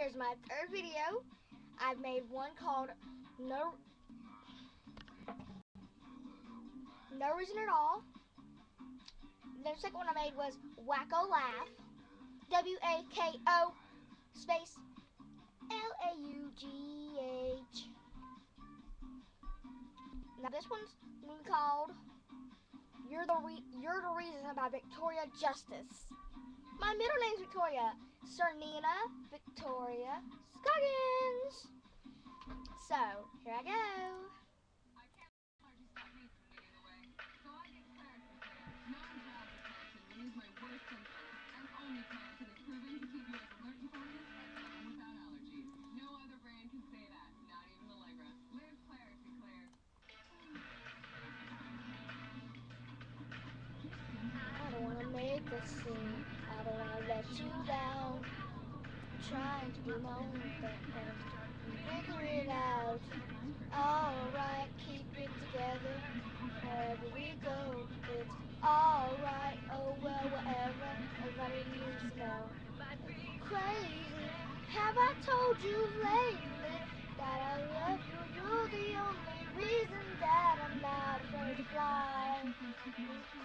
here's my third video. I've made one called No Reason at All. The second one I made was Wacko Laugh. WAKO space LAUGH. Now this one's gonna be called You're the Reason by Victoria Justice. My middle name's Victoria. Cernina Victoria Scoggins. So, here I go. I don't want to make a scene. I don't want to let you down. I'm trying to do my own thing and figure it out. Alright, keep it together. Wherever we go, it's alright. Oh well, whatever. Everybody needs to know. Crazy. Have I told you lately that I love you? You're the only reason that I'm not afraid to fly.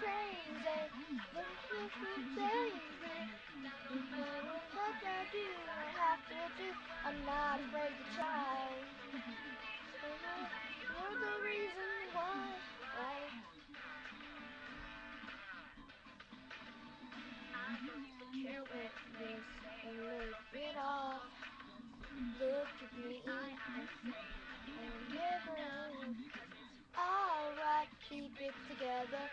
Crazy. Crazy. What I do, I have to do. I'm not afraid to try. You're the reason why. Can't let this and live it off. Look at me and never. Alright, keep it together.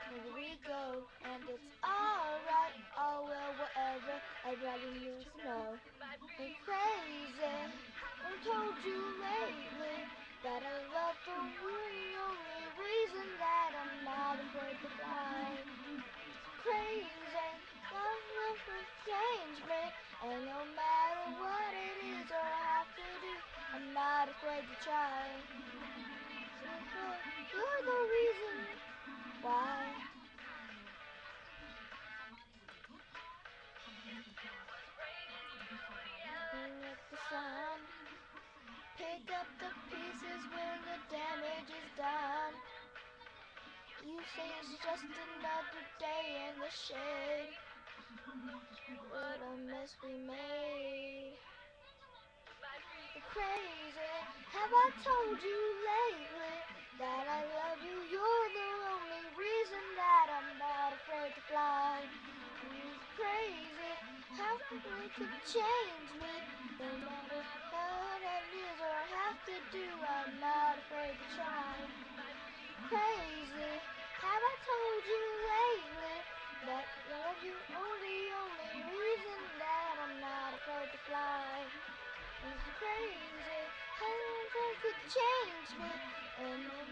Where we go, and it's alright. Oh well, whatever. Everybody needs to know. I'm crazy. I told you lately that I love the only reason that I'm not afraid to fly. Crazy, love will change me, and no matter what it is or I have to do, I'm not afraid to try. You're the reason why. With the sun, pick up the pieces when the damage is done. You say it's just another day in the shade. What a mess we made. Crazy, have I told you lately that I love you? You're the only reason that I'm not afraid to fly. Crazy, how you could change me? No matter what it is or I have to do, I'm not afraid to try. Crazy, have I told you lately that I love you? The only reason that I'm not afraid to fly. It's crazy, how you could change me, and no